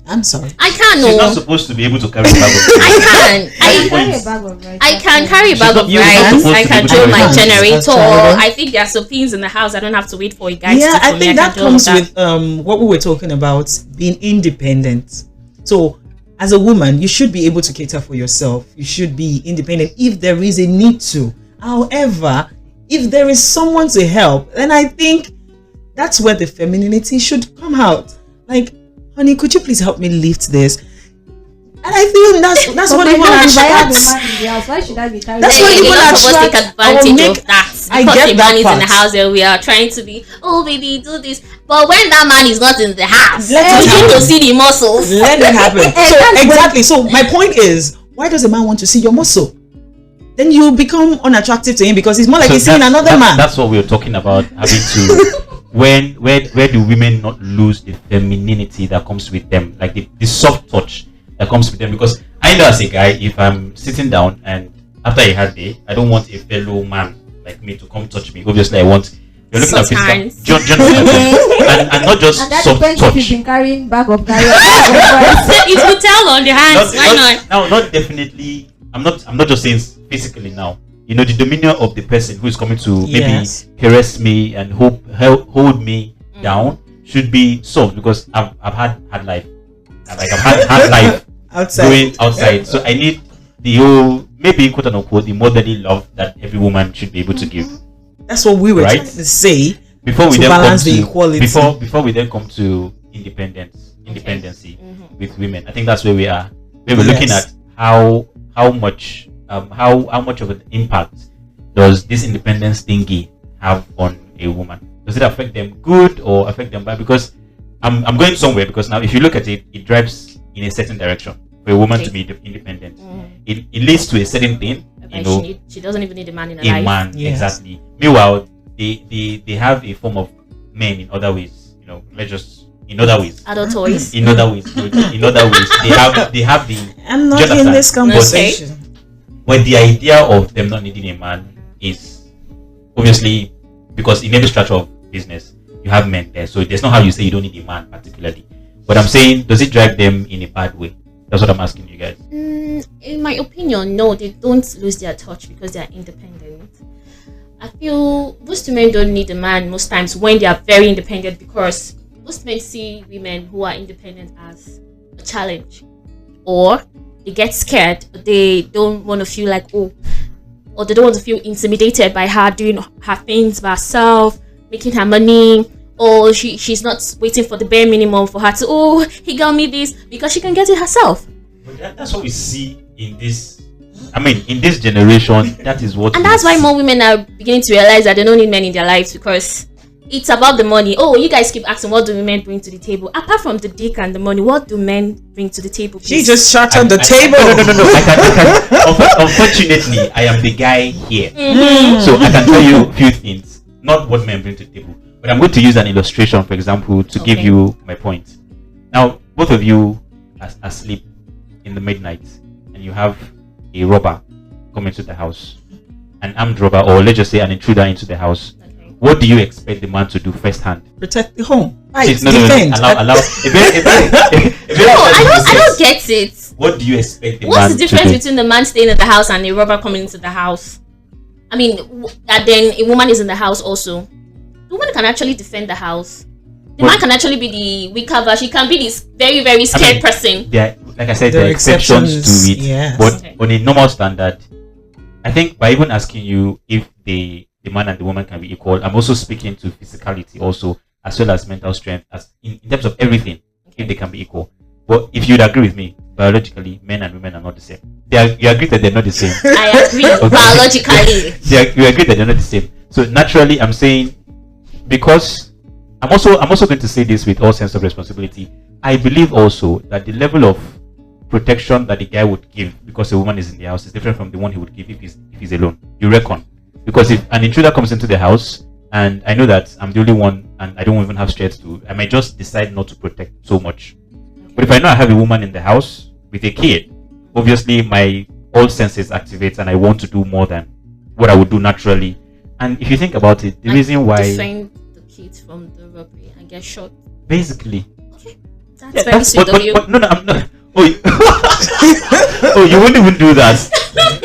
B: I'm sorry.
E: I can't.
A: She's not
E: No,
A: supposed to be able to carry a bag of cement.
E: I can.
D: I
A: Point.
D: carry a bag of rice.
E: I can carry a bag of
A: You're not
E: rice.
A: supposed
E: I
A: to
E: can
A: be
E: do
A: able to
E: my
A: carry rice.
E: generator.
B: That's
E: I think there are some things in the house I don't have to wait for you guys
B: Yeah,
E: to
B: I
E: for me.
B: think that
E: can do all of
B: comes with what we were talking about, being independent. So as a woman, you should be able to cater for yourself. You should be independent if there is a need to. However, if there is someone to help, then I think that's where the femininity should come out. Like, honey, could you please help me lift this? And I feel that's what even
D: If I have a
B: attracts.
D: man in the house, why should I be carrying?
B: That's
E: Hey,
B: what
E: a
B: even
E: lot of us take
B: attracts
E: advantage
B: or make-
E: of that.
B: I
E: Because
B: get
E: the
B: that
E: man is in the
B: part.
E: house and we are trying to be, oh baby, do this. But when that man is not in the house,
B: Let
E: you
B: it
E: need to
B: happen.
E: see the muscles.
B: Let it happen. So exactly. So my point is, why does a man want to see your muscle? Then you become unattractive to him because it's more like he's seeing another man.
A: That's what we were talking about. Having to where do women not lose the femininity that comes with them, like the soft touch that comes with them? Because I know as a guy, if I'm sitting down and after a hard day, I don't want a fellow man like me to come touch me. Obviously, I want You're looking at physical.
C: Sometimes.
A: And not just
D: And that
A: soft
D: depends if you've
A: touch.
D: been carrying bag of carry.
C: You could tell on the hands. Why not?
A: Now, not definitely. I'm not just saying physically now. You know, the demeanor of the person who is coming to maybe
B: Yes.
A: caress me and hold me down should be soft, because I've had hard life. Like I've had hard life
B: Outside.
A: going outside. So I need the whole, maybe quote unquote, the motherly love that every woman should be able to give.
B: That's what we were
A: Right?
B: trying to say.
A: Before we
B: To
A: then
B: balance
A: come
B: the
A: to
B: equality.
A: before we then come to independency with women. I think that's where we are. We were looking
B: Yes.
A: at how much of an impact does this independence thingy have on a woman? Does it affect them good or affect them bad? Because I'm going somewhere, because now if you look at it, it drives in a certain direction for a woman to be independent. It leads to a certain thing. You know,
C: She doesn't even need a man in her
A: a
C: life.
A: man,
B: Yes.
A: exactly. Meanwhile, they have a form of men in other ways. You know, let's just in other ways.
C: Adult toys.
A: In other ways, in other ways, they have the.
B: I'm not
A: Do you
B: in
A: understand?
B: this conversation.
A: But the idea of them not needing a man is obviously because in every structure of business you have men there, so there's not how you say you don't need a man particularly. But I'm saying, does it drag them in a bad way? That's what I'm asking you guys.
C: In my opinion, no, they don't lose their touch because they are independent. I feel most women don't need a man most times when they are very independent, because most men see women who are independent as a challenge, or they get scared. They don't want to feel like, oh, or they don't want to feel intimidated by her doing her things by herself, making her money, or she's not waiting for the bare minimum for her to, oh, he got me this, because she can get it herself.
A: But that's what we see in this. I mean, in this generation, that is what.
C: And
A: we
C: that's why
A: see.
C: more women are beginning to realize that they don't need men in their lives, because it's about the money. Oh, you guys keep asking, what do women bring to the table? Apart from the dick and the money, what do men bring to the table?
B: She
C: please?
B: just shot on the table.
A: No. Unfortunately, I am the guy here, so I can tell you a few things. Not what men bring to the table, but I'm going to use an illustration, for example, to give you my point. Now, both of you are asleep in the midnight, and you have a robber come into the house, an armed robber, or let's just say an intruder into the house.
C: Okay.
A: What do you expect the man to do first hand?
B: Protect the home. Fight.
A: No,
B: Defend.
A: allow.
C: I don't get it.
A: What do you expect the
C: What's
A: man
C: the
A: to
C: difference
A: do?
C: between the man staying in the house and a robber coming into the house? I mean, and then a woman is in the house also. The woman can actually defend the house. The man can actually be the weaker version. She can be this very, very scared person.
A: There, like I said,
B: There
A: there
B: are
A: are exceptions
B: exceptions,
A: to it.
B: yes.
A: But
C: Okay.
A: on a normal standard, I think by even asking you if the man and the woman can be equal, I'm also speaking to physicality also, as well as mental strength, as in terms of everything, if they can be equal. But if you'd agree with me, biologically, men and women are not the same. You agree that they're not the same.
C: I agree. Biologically.
A: You agree that they're not the same. So naturally, I'm saying, because I'm also going to say this with all sense of responsibility. I believe also that the level of protection that the guy would give because a woman is in the house is different from the one he would give if he's alone. You reckon? Because if an intruder comes into the house and I know that I'm the only one and I don't even have strength to, I might just decide not to protect so much. But if I know I have a woman in the house with a kid, obviously my all senses activate and I want to do more than what I would do naturally. And if you think about it, the reason why
C: Defend the kids from the robbery and get shot.
A: basically
C: That's very sweet of you.
A: but no, I'm not. Oh, oh, you wouldn't even do that.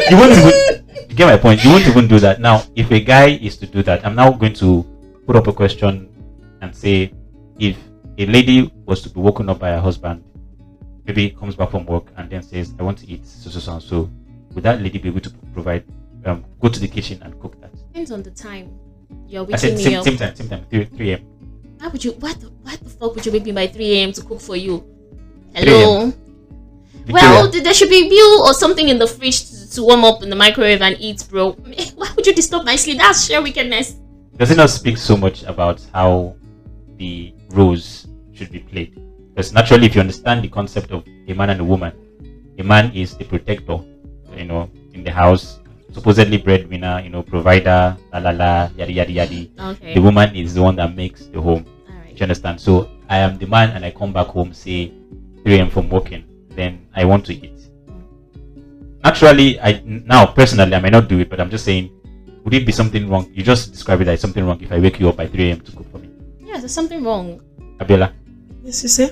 A: You wouldn't even. You get my point. You wouldn't even do that. Now, if a guy is to do that, I'm now going to put up a question and say, if a lady was to be woken up by her husband, maybe comes back from work and then says, "I want to eat so," would that lady be able to provide? Go to the kitchen and cook that?
C: Depends on the time. You're
A: I said
C: waking me up.
A: same time, 3 a.m.
C: Why would you? What the fuck would you wake me by 3 a.m. to cook for you? Hello. Well, there should be meal or something in the fridge to warm up in the microwave and eat, bro. Why would you disturb my sleep? That's sheer wickedness.
A: Does it not speak so much about how the roles should be played? Because naturally, if you understand the concept of a man and a woman, a man is the protector, in the house, supposedly breadwinner, provider, yada yada yada.
C: Okay.
A: The woman is the one that makes the home.
C: All right.
A: Do you understand? So I am the man, and I come back home, say 3 a.m. from working, then I want to eat. Naturally, personally, I may not do it, but I'm just saying, would it be something wrong? You just described it as something wrong if I wake you up by 3 a.m. to cook for me.
E: Yes, there's something wrong.
A: Abiola,
B: Yes, you say.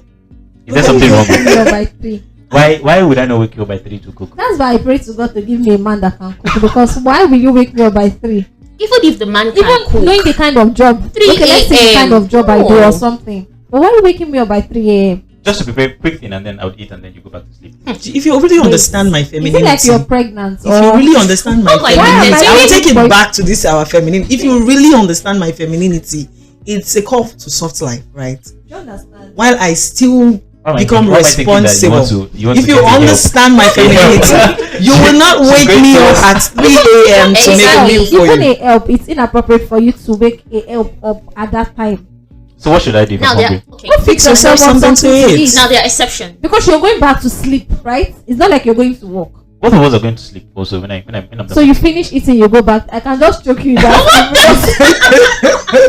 A: is there something wrong?
D: Wake me up by 3.
A: Why would I not wake you up by 3 to cook?
D: That's why I pray to God to give me a man that can cook. Because why will you wake me up by 3?
E: Even if the man can
D: Even
E: cook.
D: knowing the kind of job.
E: 3
D: Okay, let's say the
E: a.m.
D: kind of job I do
E: No.
D: or something. But why are you waking me up by 3 a.m.?
A: Just to prepare quick thing and then I would eat and then you go back to sleep.
B: If you really understand my
D: Is
B: femininity,
D: it like you're pregnant?
B: if you really understand my
E: Oh my
B: femininity,
E: goodness,
B: I will
E: really?
B: take it back to this our feminine. If you really understand my femininity, it's a call to soft life, right?
D: Do you understand?
B: While I still
A: Oh my
B: become
A: God, why am I thinking that you
B: responsible.
A: want to
B: If
A: get
B: you
A: the help?
B: understand my femininity, you will not wake
A: Great
B: me up
A: choice.
B: at 3 a.m. to make a
E: Exactly.
B: meal for
D: Even
B: you.
D: a help, it's inappropriate for you to wake a help up at that time.
A: So what should I do if
E: Now
A: I'm
E: there,
A: hungry?
E: okay.
D: Go
B: Fix yourself something to eat.
E: Now there are exceptions.
D: Because you're going back to sleep, right? It's not like you're going to work.
A: Both of us are going to sleep also when I'm done.
D: So you finish eating, you go back. I can just choke you down.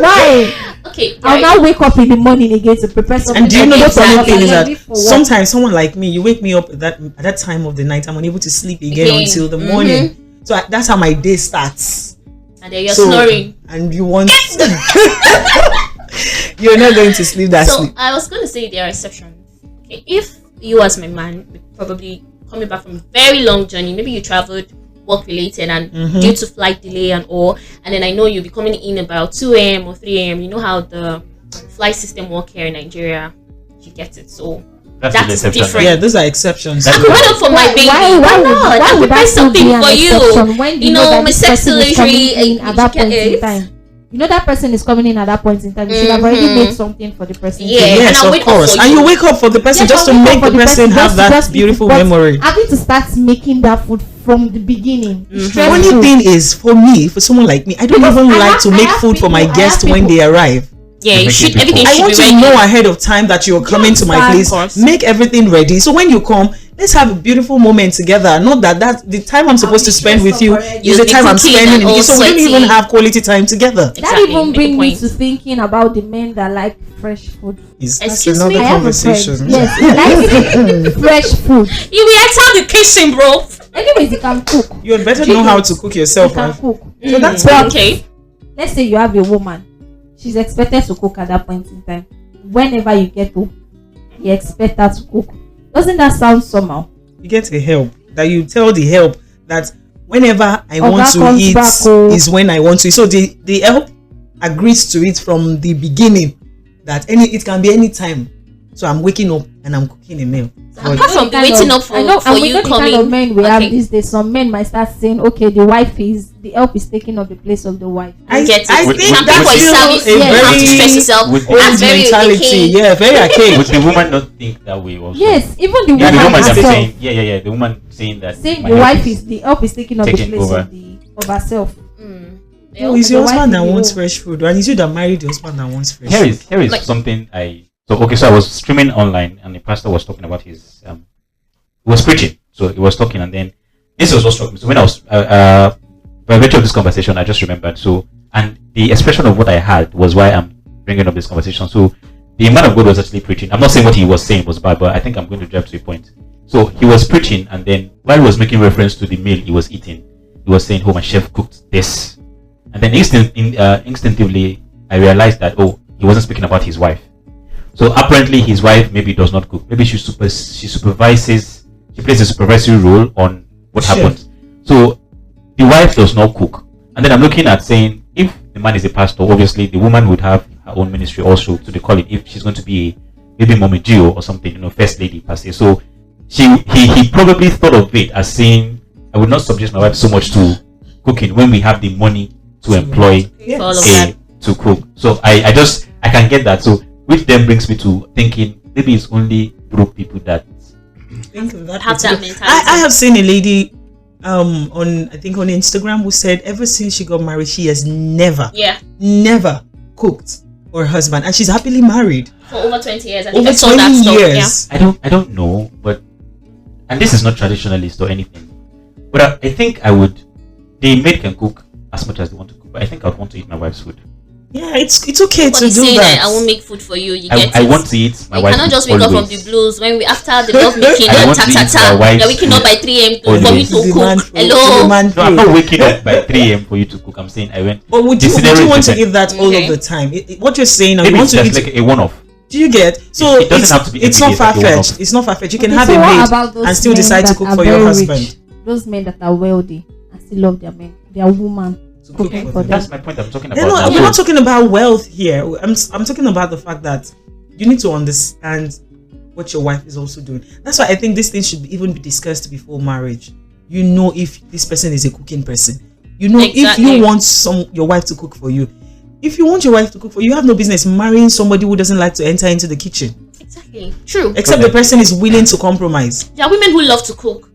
D: Why?
E: Okay.
D: I'll now wake up in the morning again to prepare something.
B: And do you know the funny
E: Exactly.
B: thing is
D: Ready
B: that
D: for work.
B: sometimes someone like me, you wake me up at that time of the night, I'm unable to sleep again
E: Again.
B: until the morning. So that's how my day starts.
E: And then you're
B: So-
E: snoring.
B: And you want you're not going to sleep that
E: So
B: sleep.
E: I was going to say there are exceptions. Okay, if you as my man, probably coming back from a very long journey, maybe you traveled work related and due to flight delay and all, and then I know you'll be coming in about 2 a.m. or 3 a.m. You know how the flight system work here in Nigeria. You get it. So
A: That's
E: that
A: the
E: is
A: exception.
E: different.
B: Yeah, those are exceptions.
A: That's
E: I could run up for my baby. Why not? I
D: would
E: prepare
D: that still be
E: something
D: an
E: for
D: exception
E: you.
D: when
E: You
D: know
E: know,
D: that
E: my
D: this
E: sex
D: person is coming
E: toiletry,
D: in at that
E: you
D: point
E: get
D: in
E: it?
D: time? You know that person is coming in at that point in time. You should have already made something for the person.
E: Yeah.
B: Yes,
E: and I'll
B: of
E: wake up
B: course.
E: for
B: And
E: you.
B: you wake up for the person
D: Yes,
B: just to
D: I'll wake
B: make
D: up for
B: the person have
D: just to
B: that
D: just eat,
B: beautiful
D: but
B: memory.
D: Having to start making that food from the beginning. is
B: The
D: stressful.
B: only thing is, for me, for someone like me, I don't
D: Because
B: even
D: I
B: like
D: have-
B: to
D: I
B: make
D: have
B: food for my
D: people- I
B: guests
D: have
B: when
D: people-
B: they arrive.
E: Yeah,
A: To
E: you
A: make
E: should.
A: it
E: Everything
A: before.
B: I
E: should
B: want
E: be
B: to
E: ready.
B: know ahead of time that you're coming to my
D: understand?
B: place. Make everything ready. So when you come, let's have a beautiful moment together. Not that the time I'm supposed to
D: be
B: spend with
D: stressed
B: you
D: up already.
B: is
E: You'll
B: the
E: be
B: time I'm
E: cooking
B: spending
E: and
B: with you.
E: all
B: So we don't even
E: sweaty.
B: have quality time together.
D: That
E: Exactly,
D: even
E: make a
D: brings me
E: point.
D: to thinking about the men that like fresh food.
B: That's
E: Excuse
B: another
E: me?
D: I have a friend.
B: conversation.
D: Yes, he likes fresh food.
E: You will enter the kitchen, bro.
D: Anyways, he can cook.
B: You had better know how to cook
D: He
B: yourself.
D: can
B: Right?
D: cook.
B: So that's
D: But
E: Okay.
D: let's say you have a woman. She's expected to cook at that point in time. Whenever you get home, you expect her to cook. Doesn't that sound somehow?
B: You get a help that you tell the help that whenever I
D: Oga
B: want to
D: comes
B: eat
D: back, oh.
B: is when I want to. So the help agrees to it from the beginning that it can be any time. So I'm waking up and I'm cooking a meal. But
E: Apart from the waiting up for,
D: I know,
E: for
D: and we
E: you
D: know the
E: coming.
D: kind of men we have
E: Okay.
D: these days. Some men might start saying, "Okay, the help is taking up the place of the wife."
B: I
E: Get it.
B: I
A: With-
B: think
A: with-
B: that's
E: People is
B: still
E: service.
B: a
E: You have to stress
B: very
E: yourself.
A: With-
B: old
E: That's very
B: mentality.
E: archaic.
B: Yeah, very archaic.
A: Would the woman not think that way also?
D: Yes, even the
A: Yeah, the
D: woman
A: woman that be
D: herself
A: saying, yeah, the woman saying that
D: saying
A: my
D: the
A: help
D: wife is the help is taking up the
A: taking
D: place
A: over.
D: of herself.
B: Oh, it's
D: the
B: your
D: wife
B: husband
D: is
B: that
D: the
B: wants
D: home.
B: fresh food, and it's you that married your husband that wants fresh
A: Here
B: food.
A: is
E: Like-
A: something so I was streaming online and the pastor was talking about his he was preaching, so he was talking, and then this was what struck me. So when I was by virtue of this conversation, I just remembered. So, and the expression of what I had was why I'm bringing up this conversation. So the man of God was actually preaching. I'm not saying what he was saying was bad, but I think I'm going to drive to a point. So he was preaching, and then while he was making reference to the meal he was eating, he was saying, "Oh, my chef cooked this," and then instinctively I realized that he wasn't speaking about his wife. So apparently his wife maybe does not cook. Maybe she supervises. She plays a supervisory role on what
B: Sure.
A: happens. So the wife does not cook. And then I'm looking at saying, if the man is a pastor, obviously the woman would have her own ministry also to the call it. If she's going to be maybe Mommy Gio or something, first lady per se. So he probably thought of it as saying, I would not subject my wife so much to cooking when we have the money to employ
E: All of
A: a
E: that.
A: to cook. So I can get that. So which then brings me to thinking maybe it's only broke people that
B: Think of that
E: Have that
B: particular-
E: mentality.
B: I have seen a lady on I think on Instagram who said ever since she got married she has never cooked for her husband, and she's happily married
E: For over 20 years. I think
B: over
E: I saw that
B: 20
E: stuff.
B: years.
A: I don't know, but and this is not traditionalist or anything, but I think I would. The maid can cook as much as they want to cook, but I think I would want to eat my wife's food.
B: Yeah, Yeah, it's okay to
E: Somebody
B: do
E: saying
B: that.
E: I won't make food for you. You get
A: I
E: it.
A: want to eat. My
E: You
A: wife
E: cannot just
A: eats
E: wake up from
A: always.
E: the blues when we after the love making
A: I
E: and
A: want
E: ta
A: to
E: ta
A: eat my
E: ta.
A: wife's
E: You're waking up
A: food.
E: by 3 a.m. for me
A: Always.
E: to
B: Demand
E: cook.
B: food,
E: Hello.
B: demand
A: No, I'm
B: food.
A: not waking up by 3 a.m. for you to cook. I'm saying I went.
B: But would
A: The
B: you
A: scenario is
B: want to
A: different.
B: eat that all
E: Okay.
B: of the time? What you're saying now,
A: Maybe
B: you want
A: it's
B: to
A: just
B: eat.
A: like a one-off.
B: Do you get? So
A: It doesn't have to be
B: it's
A: every
B: not
A: day, it's like a
B: far
A: one-off.
B: fetched. It's not far fetched. You can
D: Okay,
B: have
D: so
B: a
D: what
B: maid
D: about those
B: and still
D: men
B: decide to
D: that
B: cook
D: are
B: for your
D: very
B: husband.
D: rich? Those men that are wealthy and still love their men, their woman
B: To cook
D: cooking
B: for
D: for
B: them.
D: them.
A: That's my point. I'm talking
B: No,
A: about.
B: we're
A: now.
B: not talking about wealth here. I'm talking about the fact that you need to understand what your wife is also doing. That's why I think this thing should even be discussed before marriage. You know if this person is a cooking person. You know if
E: Exactly.
B: you want your wife to cook for you. If you want your wife to cook for you, you have no business marrying somebody who doesn't like to enter into the kitchen.
E: Exactly. True.
B: Except the person is willing to compromise.
E: There are women who love to cook.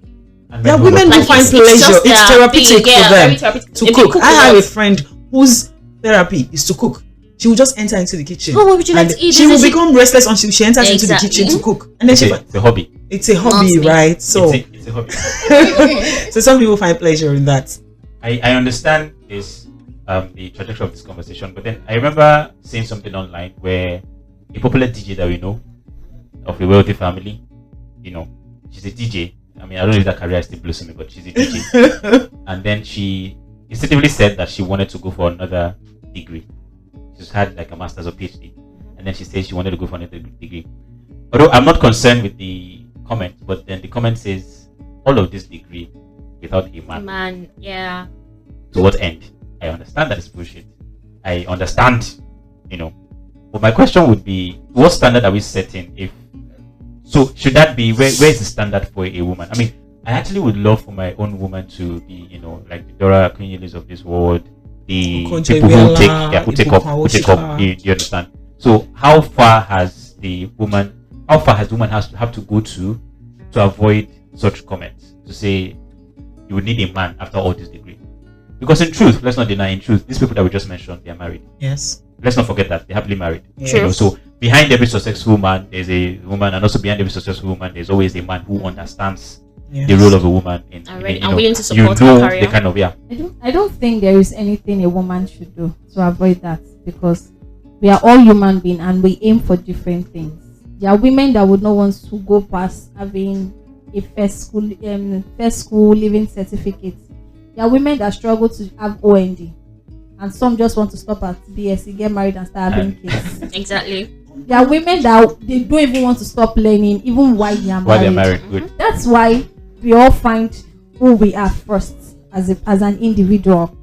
A: And
B: There are
A: men
B: women
A: love
B: who
A: to
B: find
A: cook.
B: pleasure.
E: just
B: It's
E: their
B: therapeutic
E: thing, yeah,
B: for them
E: very therapeutic.
B: to
E: If you
B: cook.
E: cook
B: I
E: a
B: have a
E: lot.
B: friend whose therapy is to cook. She will just enter into the kitchen.
E: Oh, what would you like
B: and
E: to eat?
B: She will
E: This is-
B: become restless until she enters into the
E: Exactly.
B: kitchen to cook. And then
A: It's a hobby.
B: it's a hobby,
E: Not me.
B: right? So,
A: It's a hobby.
B: so some people find pleasure in that.
A: I understand this the trajectory of this conversation, but then I remember seeing something online where a popular DJ that we know of a wealthy family, you know, she's a DJ. I mean, I don't know if that career is still blossoming, but she's a DJ. And then she instinctively said that she wanted to go for another degree. She's had like a master's or PhD, and then she said she wanted to go for another degree. Although I'm not concerned with the comment, but then the comment says all of this degree without a man.
E: Man, yeah.
A: To what end? I understand that it's bullshit. I understand, you know. But my question would be, what standard are we setting? If so, should that be where is the standard for a woman? I mean, I actually would love for my own woman to be, you know, like the Dora Queen of this world, the
B: Okonjo
A: people who take,
B: Iweala,
A: yeah, who take
B: Ebuka,
A: up. You understand? So, how far has the woman have to go to avoid such comments? To say you would need a man after all this degree. Because in truth, let's not deny, in truth, these people that we just mentioned, they are married.
B: Yes.
A: Let's not forget that they're happily married.
B: Yeah.
E: True.
A: You know, so behind every successful man, there's a woman, and also behind every successful woman, there's always a man who understands
B: Yes.
A: the role of a woman in,
E: And
A: in,
E: ready-
A: you
E: and
A: know,
E: willing to
A: you
E: support
A: know
E: her career.
A: the kind of
D: I don't think there is anything a woman should do to avoid that, because we are all human beings and we aim for different things. There are women that would not want to go past having a first school living certificate. There are women that struggle to have OND, and some just want to stop at BSc, get married and start having kids.
E: Exactly.
D: There are women that they don't even want to stop learning even while they are married.
A: while they're married. Good.
D: That's why we all find who we are first as an individual,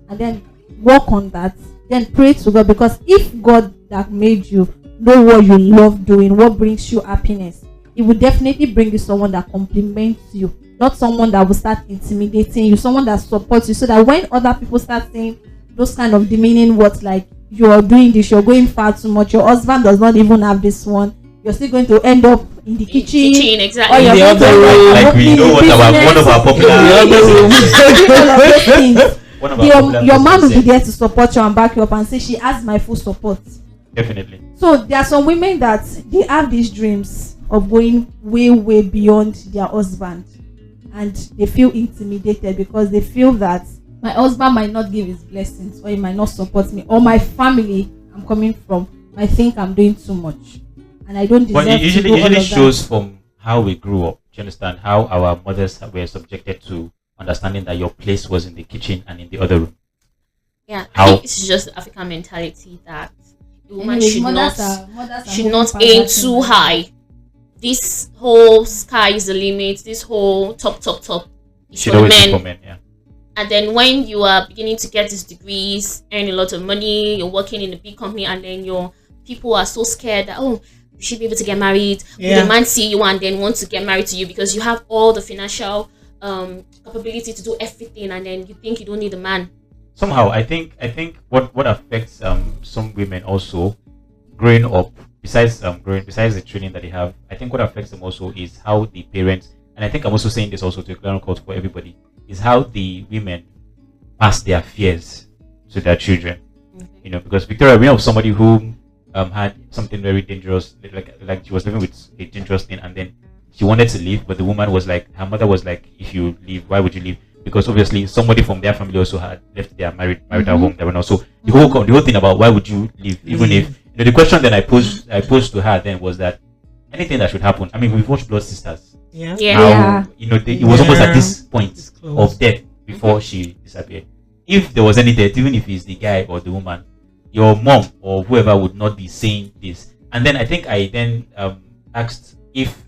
D: and then work on that, then pray to God, because if God that made you know what you love doing, what brings you happiness, it will definitely bring you someone that compliments you, not someone that will start intimidating you, someone that supports you, so that when other people start saying those kind of demeaning words like you're doing this, you're going far too much, your husband does not even have this one, you're still going to end up in the kitchen,
E: Kitchen,
D: or
E: exactly.
D: you're
B: the
D: going to
B: other
D: end up
B: room.
A: Like we know what one of our popular
D: all of those things.
A: one of our popular
D: Your man will be
A: presidents
D: there to support you and back you up and say she has my full support.
A: said, definitely.
D: So there are some women that they have these dreams of going way beyond their husband, and they feel intimidated because they feel that my husband might not give his blessings, or he might not support me, or my family I'm coming from might think I'm doing too much and I don't deserve
A: But it
D: to do all
A: usually
D: of
A: shows from how we grew up. Do you understand? How our mothers were subjected to understanding that your place was in the kitchen and in the other room.
E: Yeah,
A: How-
E: I think it's just African mentality that a woman
D: Anyways,
E: should
D: mothers
E: not
D: are
E: should
D: moving
E: not
D: fast
E: aim
D: back in
E: too
D: time.
E: high. This whole sky is the limit. This whole top is
A: Should
E: for the
A: always be
E: men.
A: for men, yeah.
E: And then when you are beginning to get these degrees, earn a lot of money, you're working in a big company, and then your people are so scared that, oh, you should be able to get married.
B: Yeah.
E: Will the man see you and then want to get married to you because you have all the financial capability to do everything, and then you think you don't need a man.
A: Somehow, I think what affects some women also growing up, besides the training that they have, I think what affects them also is how the parents, and I think I'm also saying this also to a clear call for everybody, is how the women pass their fears to their children. You know, because Victoria, we know of somebody who had something very dangerous, like she was living with a dangerous thing, and then she wanted to leave, but the woman was like, her mother was like, if you leave, why would you leave? because obviously somebody from their family also had left their marital home. They were not. So the whole thing about why would you leave, even if the question then I posed to her then was that anything that should happen. I mean, we've watched Blood Sisters.
C: Yeah.
A: How, it was almost at this point of death before she disappeared. If there was any death, even if it's the guy or the woman, your mom or whoever would not be saying this. And then I think I then asked if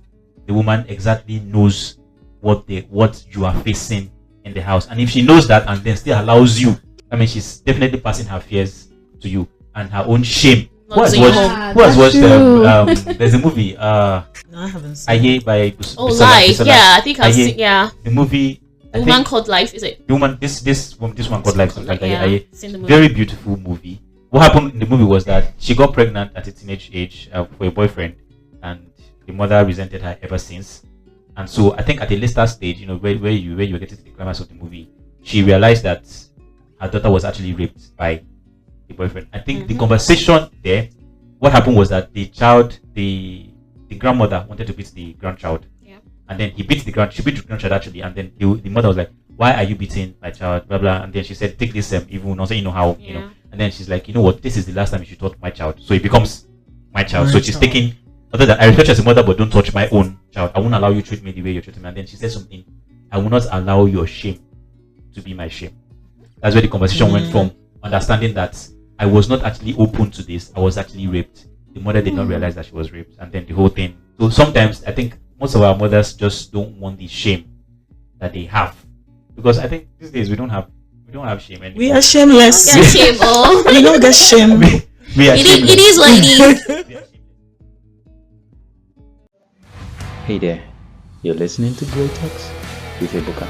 A: the woman exactly knows what you are facing in the house, and if she knows that and then still allows you, I mean, she's definitely passing her fears to you and her own shame. Who has watched there's a movie
B: No, I haven't seen
A: Aye by
E: Life. Yeah, I think I've seen. Yeah,
A: the movie.
E: Woman Called Life, is it?
A: The woman, this one called Life, something like that.
E: Yeah,
A: Aye.
E: seen the movie.
A: Very beautiful movie. What happened in the movie was that she got pregnant at a teenage age for a boyfriend, and the mother resented her ever since. And so I think at a later stage, where you were getting to the climax of the movie, she realized that her daughter was actually raped by the boyfriend. I think the conversation there, what happened was that the grandmother wanted to beat the grandchild.
E: Yeah.
A: And then she beat the grandchild actually, and then the mother was like, "Why are you beating my child?" Blah blah. And then she said, "Take this even not saying how And then she's like, "You know what? This is the last time you should touch my child." So it becomes my child. So she's taking, other than I respect you as a mother, but don't touch my own child. I won't allow you to treat me the way you treat me. And then she said something, "I will not allow your shame to be my shame." That's where the conversation went from understanding that I was not actually open to this. I was actually raped. The mother did not realize that she was raped, and then the whole thing. So sometimes I think most of our mothers just don't want the shame that they have, because I think these days we don't have shame anymore.
B: We are shameless.
E: Get shame, oh.
B: We don't get shame.
A: We are shameless.
E: It is what it is.
A: We are shameless.
F: Hey there, you're listening to Grow Talks with Ebuka.